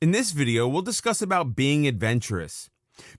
In this video, we'll discuss about being adventurous.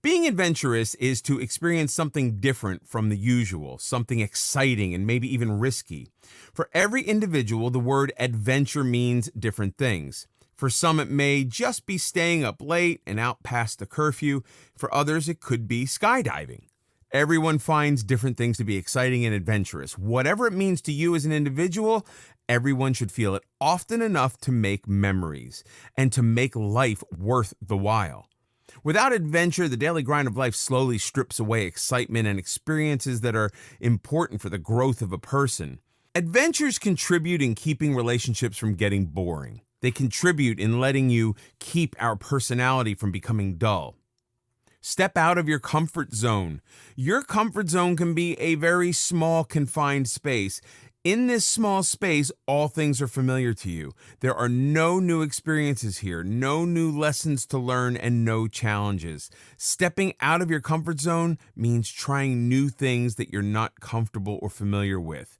Being adventurous is to experience something different from the usual, something exciting and maybe even risky. For every individual, the word adventure means different things. For some, it may just be staying up late and out past the curfew. For others, it could be skydiving. Everyone finds different things to be exciting and adventurous. Whatever it means to you as an individual, everyone should feel it often enough to make memories and to make life worth the while. Without adventure, the daily grind of life slowly strips away excitement and experiences that are important for the growth of a person. Adventures contribute in keeping relationships from getting boring. They contribute in letting you keep our personality from becoming dull. Step out of your comfort zone. Your comfort zone can be a very small, confined space. In this small space, all things are familiar to you. There are no new experiences here, no new lessons to learn, and no challenges. Stepping out of your comfort zone means trying new things that you're not comfortable or familiar with.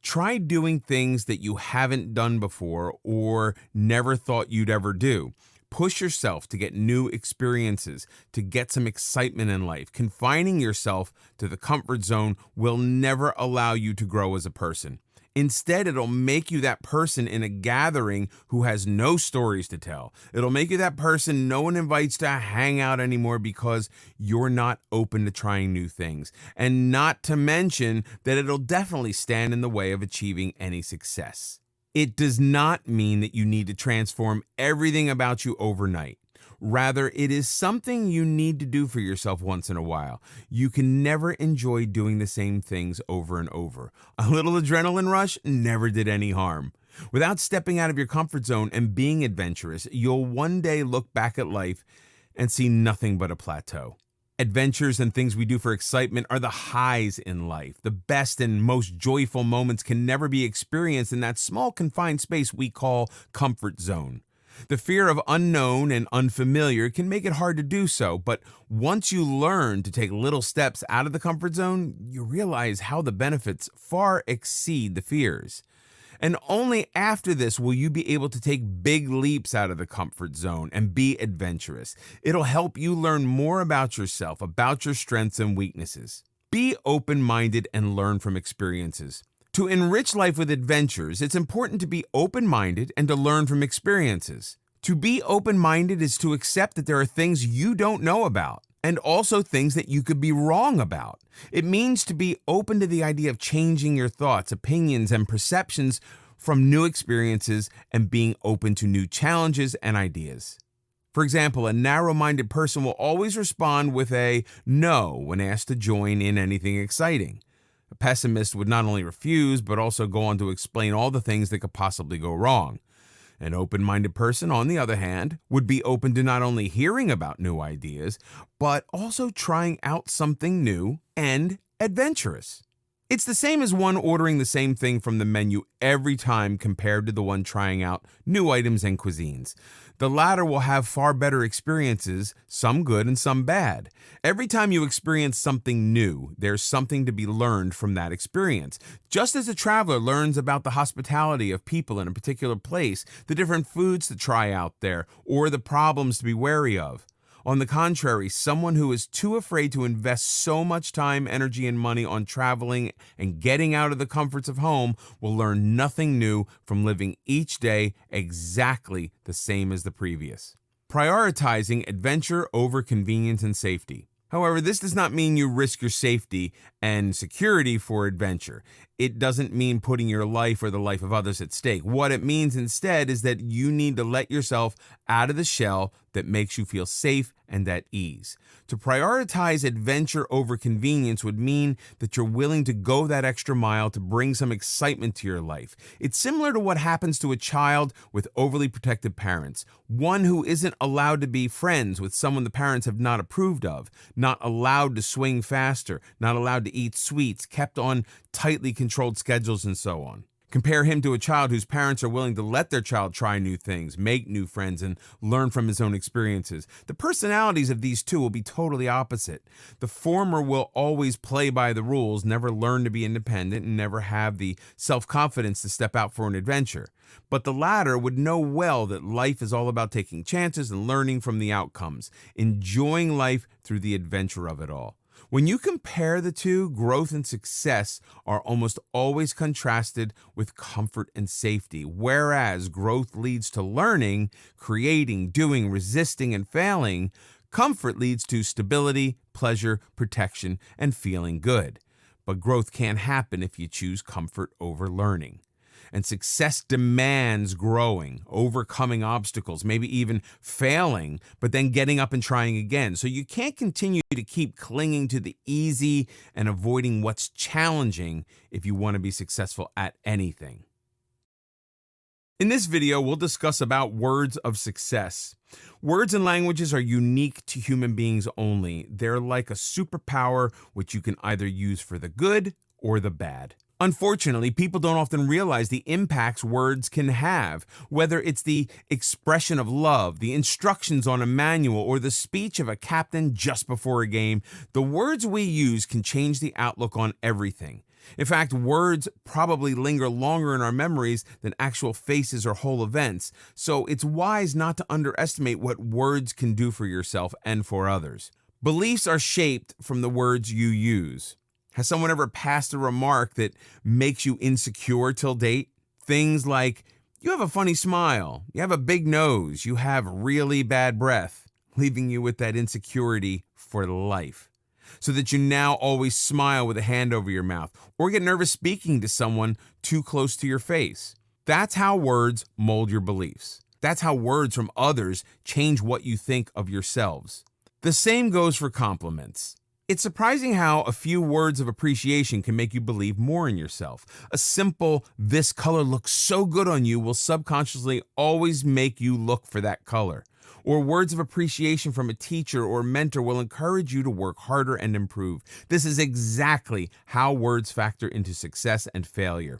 Try doing things that you haven't done before or never thought you'd ever do. Push yourself to get new experiences, to get some excitement in life. Confining yourself to the comfort zone will never allow you to grow as a person. Instead, it'll make you that person in a gathering who has no stories to tell. It'll make you that person no one invites to hang out anymore because you're not open to trying new things. And not to mention that it'll definitely stand in the way of achieving any success. It does not mean that you need to transform everything about you overnight. Rather, it is something you need to do for yourself once in a while. You can never enjoy doing the same things over and over. A little adrenaline rush never did any harm. Without stepping out of your comfort zone and being adventurous, you'll one day look back at life and see nothing but a plateau. Adventures and things we do for excitement are the highs in life. The best and most joyful moments can never be experienced in that small confined space we call comfort zone. The fear of unknown and unfamiliar can make it hard to do so, but once you learn to take little steps out of the comfort zone, you realize how the benefits far exceed the fears. And only after this will you be able to take big leaps out of the comfort zone and be adventurous. It'll help you learn more about yourself, about your strengths and weaknesses. Be open-minded and learn from experiences. To enrich life with adventures, it's important to be open-minded and to learn from experiences. To be open-minded is to accept that there are things you don't know about, and also things that you could be wrong about. It means to be open to the idea of changing your thoughts, opinions, and perceptions from new experiences and being open to new challenges and ideas. For example, a narrow-minded person will always respond with a no when asked to join in anything exciting. A pessimist would not only refuse, but also go on to explain all the things that could possibly go wrong. An open-minded person, on the other hand, would be open to not only hearing about new ideas, but also trying out something new and adventurous. It's the same as one ordering the same thing from the menu every time compared to the one trying out new items and cuisines. The latter will have far better experiences, some good and some bad. Every time you experience something new, there's something to be learned from that experience. Just as a traveler learns about the hospitality of people in a particular place, the different foods to try out there, or the problems to be wary of. On the contrary, someone who is too afraid to invest so much time, energy, and money on traveling and getting out of the comforts of home will learn nothing new from living each day exactly the same as the previous. Prioritizing adventure over convenience and safety. However, this does not mean you risk your safety and security for adventure. It doesn't mean putting your life or the life of others at stake. What it means instead is that you need to let yourself out of the shell that makes you feel safe and at ease. To prioritize adventure over convenience would mean that you're willing to go that extra mile to bring some excitement to your life. It's similar to what happens to a child with overly protective parents, one who isn't allowed to be friends with someone the parents have not approved of, not allowed to swing faster, not allowed to eat sweets, kept on tightly controlled schedules, and so on. Compare him to a child whose parents are willing to let their child try new things, make new friends, and learn from his own experiences. The personalities of these two will be totally opposite. The former will always play by the rules, never learn to be independent, and never have the self-confidence to step out for an adventure. But the latter would know well that life is all about taking chances and learning from the outcomes, enjoying life through the adventure of it all. When you compare the two, growth and success are almost always contrasted with comfort and safety, whereas growth leads to learning, creating, doing, resisting, and failing. Comfort leads to stability, pleasure, protection, and feeling good. But growth can't happen if you choose comfort over learning. And success demands growing, overcoming obstacles, maybe even failing, but then getting up and trying again. So you can't continue to keep clinging to the easy and avoiding what's challenging if you want to be successful at anything. In this video, we'll discuss about words of success. Words and languages are unique to human beings only. They're like a superpower which you can either use for the good or the bad. Unfortunately, people don't often realize the impacts words can have, whether it's the expression of love, the instructions on a manual, or the speech of a captain just before a game. The words we use can change the outlook on everything. In fact, words probably linger longer in our memories than actual faces or whole events, so it's wise not to underestimate what words can do for yourself and for others. Beliefs are shaped from the words you use. Has someone ever passed a remark that makes you insecure till date? Things like, you have a funny smile, you have a big nose, you have really bad breath, leaving you with that insecurity for life. So that you now always smile with a hand over your mouth, or get nervous speaking to someone too close to your face. That's how words mold your beliefs. That's how words from others change what you think of yourselves. The same goes for compliments. It's surprising how a few words of appreciation can make you believe more in yourself. A simple, "this color looks so good on you," will subconsciously always make you look for that color. Or words of appreciation from a teacher or mentor will encourage you to work harder and improve. This is exactly how words factor into success and failure.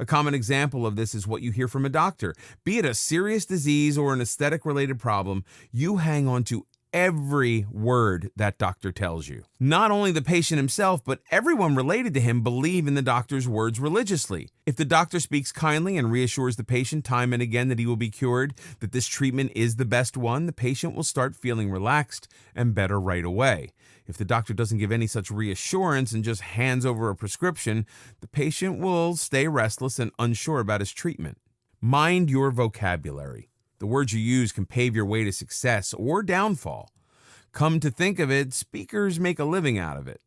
A common example of this is what you hear from a doctor. Be it a serious disease or an aesthetic-related problem, you hang on to every word that doctor tells you. Not only the patient himself, but everyone related to him believe in the doctor's words religiously. If the doctor speaks kindly and reassures the patient time and again that he will be cured, that this treatment is the best one, the patient will start feeling relaxed and better right away. If the doctor doesn't give any such reassurance and just hands over a prescription, the patient will stay restless and unsure about his treatment. Mind your vocabulary. The words you use can pave your way to success or downfall. Come to think of it, speakers make a living out of it.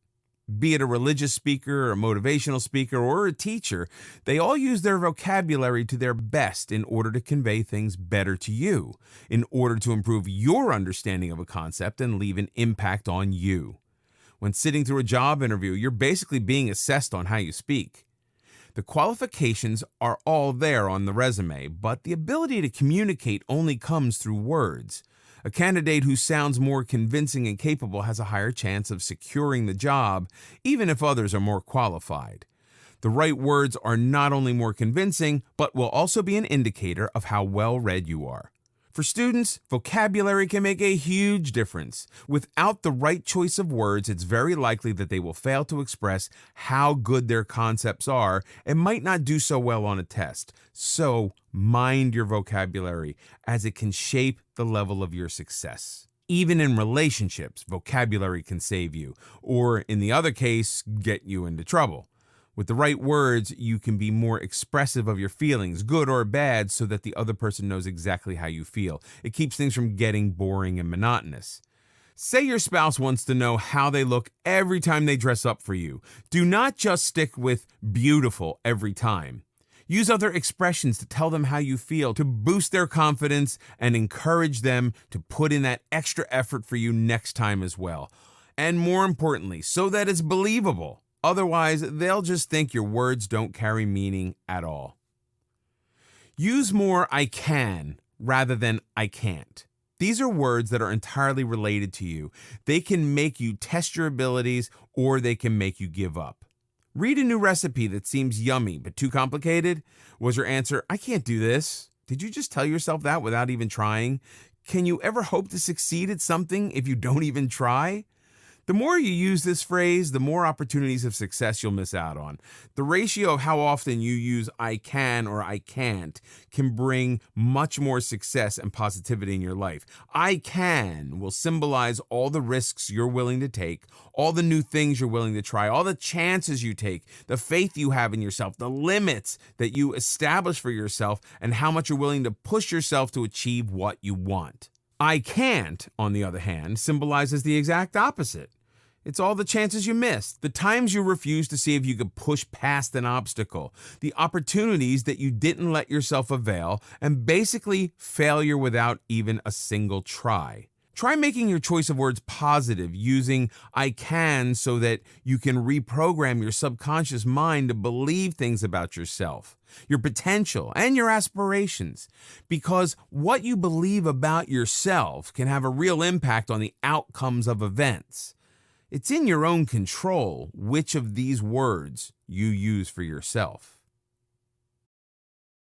Be it a religious speaker, a motivational speaker, or a teacher, they all use their vocabulary to their best in order to convey things better to you, in order to improve your understanding of a concept and leave an impact on you. When sitting through a job interview, you're basically being assessed on how you speak. The qualifications are all there on the resume, but the ability to communicate only comes through words. A candidate who sounds more convincing and capable has a higher chance of securing the job, even if others are more qualified. The right words are not only more convincing, but will also be an indicator of how well read you are. For students, vocabulary can make a huge difference. Without the right choice of words, it's very likely that they will fail to express how good their concepts are and might not do so well on a test. So, mind your vocabulary, as it can shape the level of your success. Even in relationships, vocabulary can save you, or in the other case, get you into trouble. With the right words, you can be more expressive of your feelings, good or bad, so that the other person knows exactly how you feel. It keeps things from getting boring and monotonous. Say your spouse wants to know how they look every time they dress up for you. Do not just stick with beautiful every time. Use other expressions to tell them how you feel, to boost their confidence and encourage them to put in that extra effort for you next time as well. And more importantly, so that it's believable. Otherwise, they'll just think your words don't carry meaning at all. Use more "I can" rather than "I can't." These are words that are entirely related to you. They can make you test your abilities, or they can make you give up. Read a new recipe that seems yummy but too complicated. Was your answer, I can't do this? Did you just tell yourself that without even trying? Can you ever hope to succeed at something if you don't even try? The more you use this phrase, the more opportunities of success you'll miss out on. The ratio of how often you use I can or I can't can bring much more success and positivity in your life. I can will symbolize all the risks you're willing to take, all the new things you're willing to try, all the chances you take, the faith you have in yourself, the limits that you establish for yourself, and how much you're willing to push yourself to achieve what you want. I can't, on the other hand, symbolizes the exact opposite. It's all the chances you missed, the times you refused to see if you could push past an obstacle, the opportunities that you didn't let yourself avail, and basically failure without even a single try. Try making your choice of words positive, using I can so that you can reprogram your subconscious mind to believe things about yourself, your potential, and your aspirations. Because what you believe about yourself can have a real impact on the outcomes of events. It's in your own control which of these words you use for yourself.